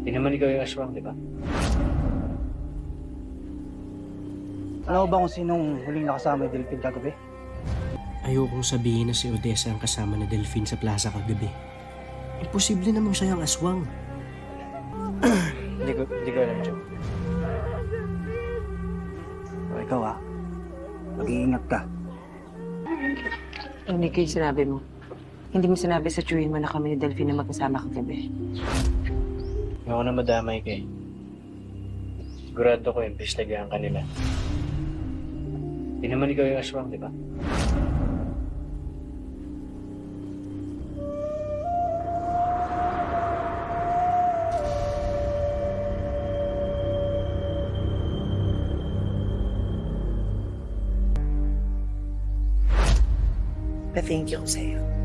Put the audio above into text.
Di naman ikaw yung aswang, di ba? Alam mo ba kung sinong huling nakasama ni Delphine kagabi? Ayokong sabihin na si Odessa ang kasama ni Delphine sa plaza kagabi. Imposible namang siya ang aswang. Hindi ko alam, Joe. O ikaw mag-iingat ka. Hindi kayo sinabi mo. Hindi mo sinabi sa chewin mo na kami ni Delphine na magkasama kagabi. Ayoko na madamay kay. Sigurado ko imbestigahan kanila. Di naman ikaw yung aswang, di ba? Pa-thank you ko sa'yo.